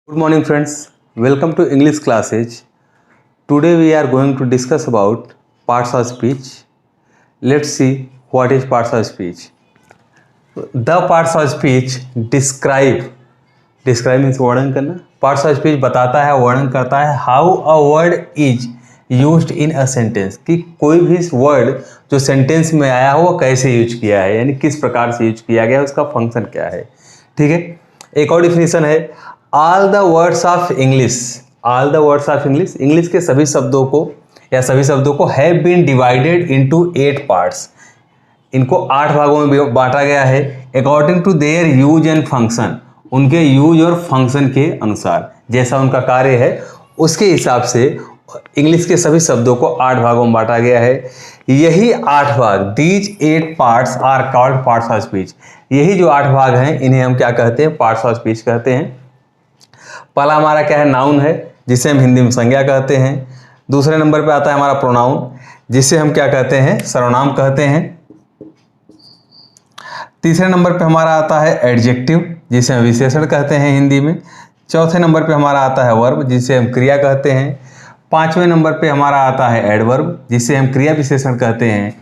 Good morning friends, welcome to English classes. Today we are going to discuss about parts of speech. Let's see what is parts of speech. The parts of speech describe means वर्णन करना. Parts of speech बताता है, वर्णन करता है how a word is used in a sentence, कि कोई भी वर्ड जो सेंटेंस में आया हो वो कैसे यूज किया है, यानी किस प्रकार से यूज किया गया, उसका फंक्शन क्या है. ठीक है. एक और डिफिनेशन है, all the words of English. All the words of English, English के सभी शब्दों को या सभी शब्दों को have been divided into 8 parts. इनको 8 भागों में बांटा गया है according to their use and function. उनके यूज और फंक्शन के अनुसार, जैसा उनका कार्य है उसके हिसाब से इंग्लिश के सभी शब्दों को 8 भागों में बांटा गया है. यही 8 भाग, these 8 parts are called parts of speech. यही जो 8 भाग हैं इन्हें हम क्या कहते हैं, पार्ट्स ऑफ स्पीच कहते हैं. पहला हमारा क्या है, नाउन है, जिसे हम हिंदी में संज्ञा कहते हैं. दूसरे नंबर पे आता है हमारा प्रोनाउन, जिसे हम क्या कहते हैं, सर्वनाम कहते हैं. तीसरे नंबर पे हमारा आता है एडजेक्टिव, जिसे हम विशेषण कहते हैं हिंदी में. चौथे नंबर पे हमारा आता है वर्ब, जिसे हम क्रिया कहते हैं. 5वें नंबर पे हमारा आता है एडवर्ब, जिसे हम क्रिया विशेषण कहते हैं.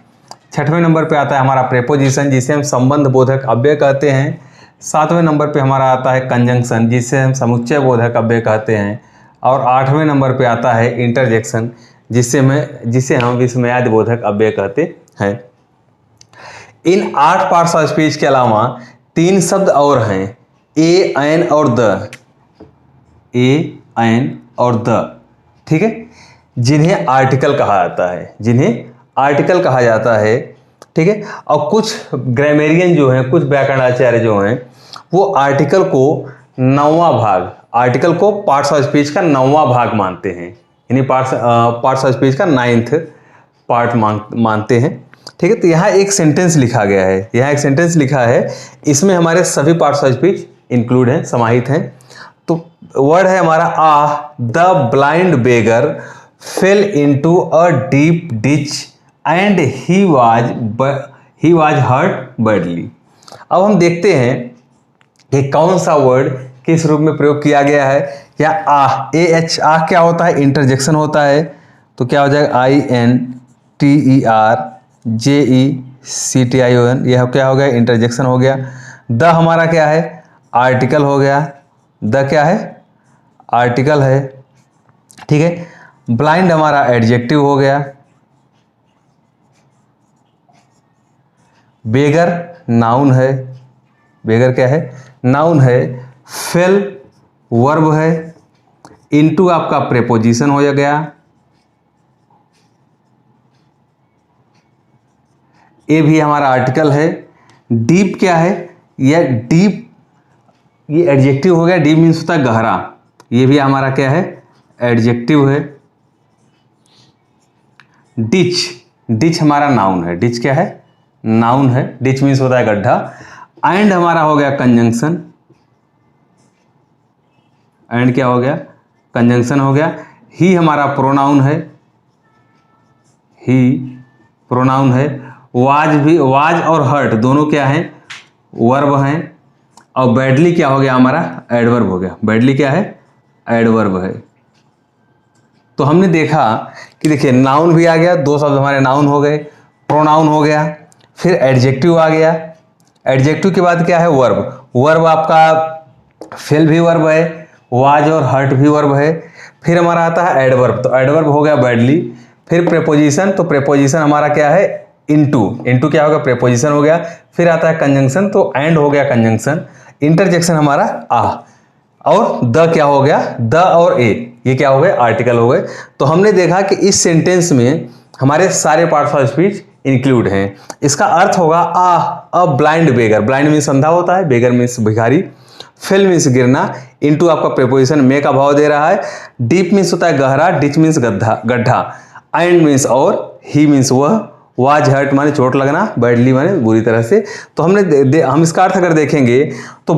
6वें नंबर पे आता है हमारा प्रेपोजिशन, जिसे हम संबंध बोधक अव्यय कहते हैं. 7वें नंबर पे हमारा आता है कंजंक्शन, जिसे हम समुच्चय बोधक अव्यय कहते हैं. और 8वें नंबर पे आता है इंटरजेक्शन, जिसे हम विस्मयादि बोधक अव्यय कहते हैं. इन 8 पार्ट्स ऑफ स्पीच के अलावा 3 शब्द और हैं, ए, एन और द. ए, एन और द, ठीक है, जिन्हें आर्टिकल कहा जाता है, ठीक है. और कुछ ग्रामेरियन जो हैं, कुछ व्याकरणाचार्य जो हैं, वो आर्टिकल को 9वां भाग, आर्टिकल को पार्ट्स ऑफ स्पीच का 9वां भाग मानते हैं, यानी पार्ट्स ऑफ स्पीच का 9th पार्ट मानते हैं. ठीक है. तो यहाँ एक सेंटेंस लिखा गया है, इसमें हमारे सभी पार्ट्स ऑफ स्पीच इंक्लूड हैं, समाहित हैं. तो वर्ड है हमारा आ, the blind beggar fell into a deep ditch and he was hurt badly. अब हम देखते हैं कि कौन सा वर्ड किस रूप में प्रयोग किया गया है. या आ, ए एच, आ क्या होता है, इंटरजेक्शन होता है. तो क्या हो जाएगा, INTERJECTION, यह क्या हो गया, इंटरजेक्शन हो गया. द हमारा क्या है, आर्टिकल हो गया. द क्या है, आर्टिकल है. ठीक है. ब्लाइंड हमारा एडजेक्टिव हो गया. बेगर नाउन है, बेगर क्या है, नाउन है. फेल वर्ब है. इनटू आपका प्रेपोजिशन हो गया. ए भी हमारा आर्टिकल है. डीप क्या है, यह डीप, ये एडजेक्टिव हो गया. डीप मीन्स होता है गहरा, ये भी हमारा क्या है, एडजेक्टिव है. डिच हमारा नाउन है. डिच क्या है, नाउन है. डिच मीन्स होता है गड्ढा. एंड हमारा हो गया कंजंक्शन. एंड क्या हो गया, कंजंक्शन हो गया. ही हमारा प्रोनाउन है. वाज और हर्ट दोनों क्या हैं, वर्ब हैं. और बैडली क्या हो गया, हमारा एडवर्ब हो गया. बैडली क्या है, एडवर्ब है. तो हमने देखा कि देखिए नाउन भी आ गया, 2 शब्द हमारे नाउन हो गए, प्रोनाउन हो गया, फिर एडजेक्टिव आ गया. एडजेक्टिव के बाद क्या है, वर्ब आपका फेल भी वर्ब है, वाज और हर्ट भी वर्ब है. फिर हमारा आता है एडवर्ब, तो एडवर्ब हो गया बैडली. फिर प्रेपोजिशन, तो प्रेपोजिशन हमारा क्या है, इनटू क्या होगा, प्रेपोजिशन हो गया. फिर आता है कंजंक्शन, तो एंड हो गया कंजंक्शन. इंटरजेक्शन हमारा आ. और द क्या हो गया, द और ए, ये क्या हो गए, आर्टिकल हो गए. तो हमने देखा कि इस सेंटेंस में हमारे सारे पार्ट्स ऑफ स्पीच इंक्लूड हैं. इसका अर्थ होगा a blind beggar. Blind means अंधा होता है, बेगर मीन्स भिखारी. फेल मीन्स गिरना. इनटू आपका प्रेपोजिशन में का भाव दे रहा है. डीप मीन्स होता है गहरा. डिच मीन्स गड्ढा. एंड मीन्स और, ही मीन्स वह. वाज हर्ट माने चोट लगना. बैडली माने बुरी तरह से. तो हम इसका अर्थ अगर देखेंगे तो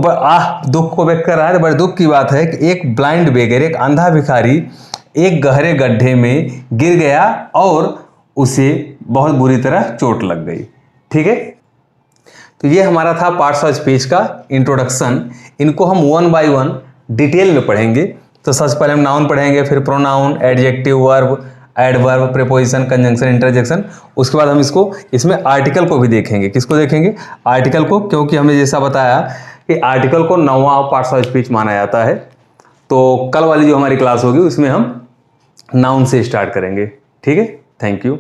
दुख को व्यक्त कर रहा है. तो बड़े दुख की बात है कि एक ब्लाइंड बेगर, एक अंधा भिखारी एक गहरे गड्ढे में गिर गया और उसे बहुत बुरी तरह चोट लग गई. ठीक है. तो ये हमारा था पार्ट्स ऑफ स्पीच का इंट्रोडक्शन. इनको हम 1 बाय 1 डिटेल में पढ़ेंगे। तो सबसे पहले हम नाउन पढ़ेंगे, फिर pronoun, adjective, verb, adverb, preposition, conjunction, interjection. उसके बाद हम इसमें आर्टिकल को भी देखेंगे। किसको देखेंगे? आर्टिकल को, क्योंकि हमने जैसा बताया कि आर्टिकल को 9वां पार्ट्स ऑफ स्पीच माना जाता है। तो कल वाली जो हमारी क्लास होगी उसमें हम नाउन से स्टार्ट करेंगे। ठीक है, थैंक यू।